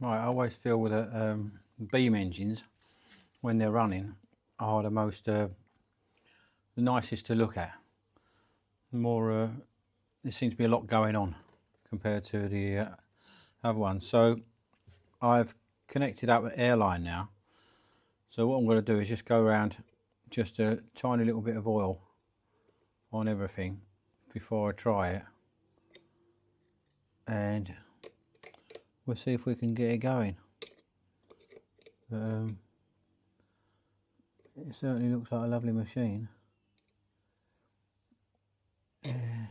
Right, I always feel that beam engines, when they're running, are the most the nicest to look at. More, there seems to be a lot going on compared to the other ones. So I've connected up with airline now. So what I'm going to do is just go around just a tiny little bit of oil on everything before I try it, and we'll see if we can get it going. It certainly looks like a lovely machine. And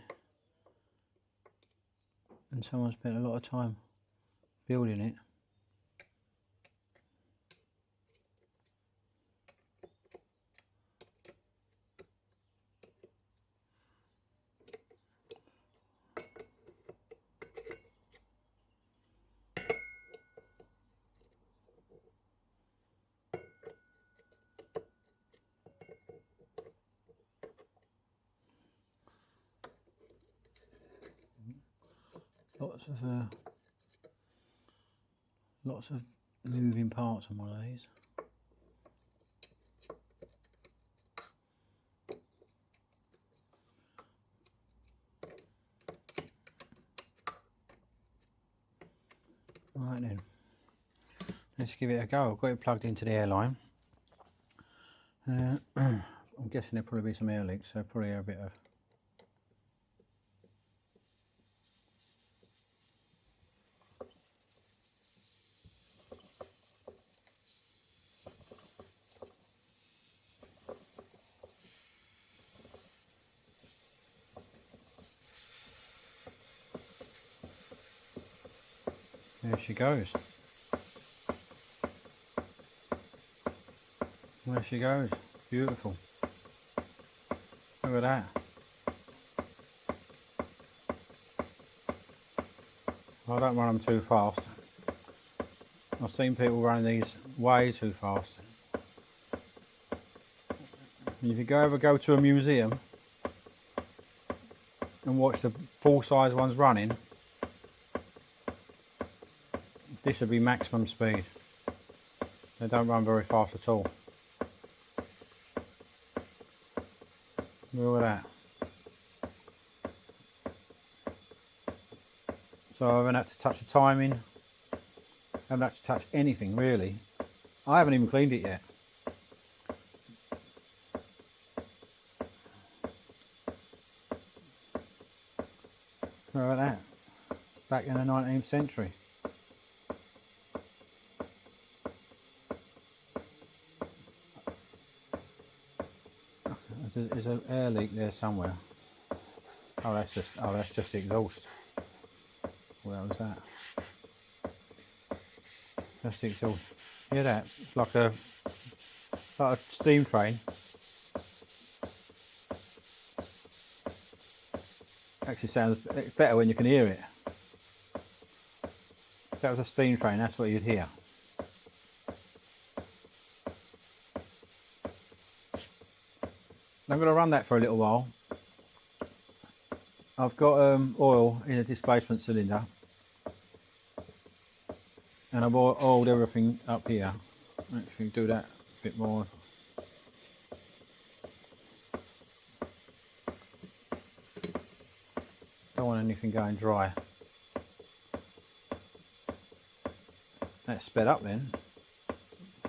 someone spent a lot of time building it. Lots of moving parts on one of these. Right then, let's give it a go. I've got it plugged into the airline. I'm guessing there'll probably be some air leaks, so probably a bit of. There she goes. There she goes. Beautiful. Look at that. I don't run them too fast. I've seen people running these way too fast. If you ever go to a museum and watch the full-size ones running, this would be maximum speed. They don't run very fast at all. Look at that. So I haven't had to touch the timing. I haven't had to touch anything really. I haven't even cleaned it yet. Look at that. Back in the 19th century. There's an air leak there somewhere. Oh, that's just the exhaust. What was that? That's the exhaust. Hear that? It's like a steam train. Actually sounds better when you can hear it. If that was a steam train, that's what you'd hear. I'm going to run that for a little while. I've got oil in a displacement cylinder, and I've oiled everything up here. Actually, do that a bit more. Don't want anything going dry. That's sped up then,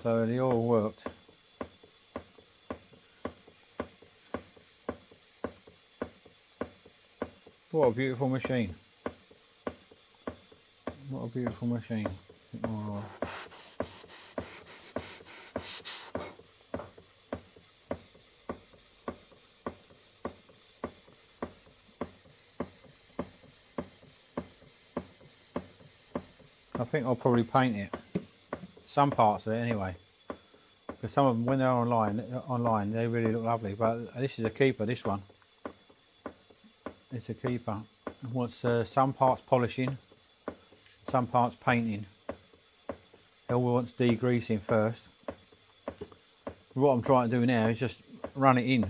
so the oil worked. What a beautiful machine. What a beautiful machine. Oh. I think I'll probably paint it. Some parts of it anyway. Because some of them, when they're online, they really look lovely. But this is a keeper, this one. It's a keeper. It wants some parts polishing, some parts painting. It all wants degreasing first. What I'm trying to do now is just run it in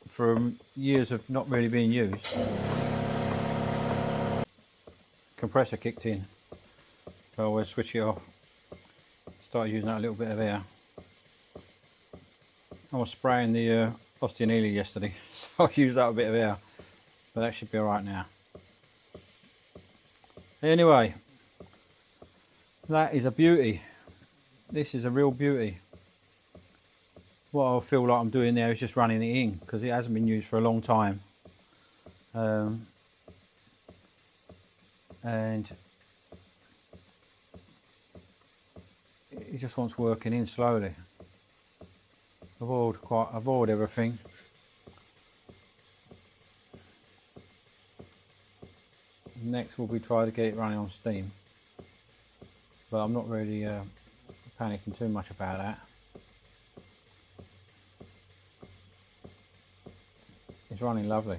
from years of not really being used. Compressor kicked in. So I always switch it off. Started using that a little bit of air. I was spraying the Osteonele yesterday, so I used that a bit of air, but that should be alright now. Anyway, that is a beauty. This is a real beauty. What I feel like I'm doing there is just running it in, because it hasn't been used for a long time. And it just wants working in slowly. Avoid everything. Next we'll be trying to get it running on steam, but I'm not really panicking too much about that. It's running lovely.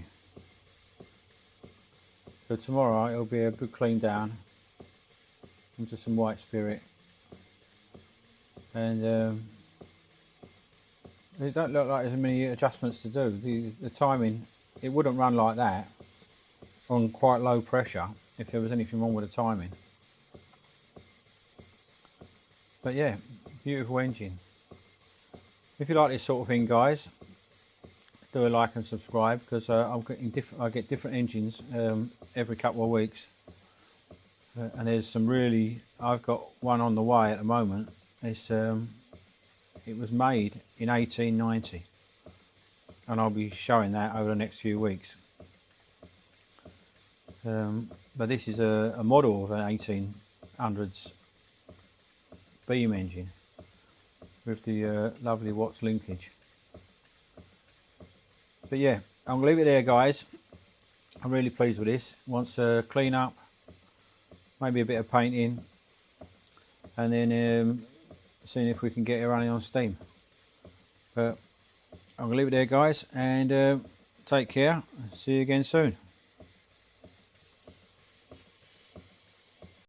So tomorrow it'll be a good clean down into some white spirit, and it don't look like there's many adjustments to do. The timing, it wouldn't run like that on quite low pressure if there was anything wrong with the timing. But yeah, beautiful engine. If you like this sort of thing, guys, do a like and subscribe, because I get different engines every couple of weeks, and there's some really. I've got one on the way at the moment. It was made in 1890, and I'll be showing that over the next few weeks. But this is a model of an 1800s beam engine with the lovely Watts linkage. But yeah, I'm going to leave it there, guys. I'm really pleased with this. Wants a clean up, maybe a bit of painting, and then seeing if we can get it running on steam. But I'm going to leave it there, guys, and take care. See you again soon.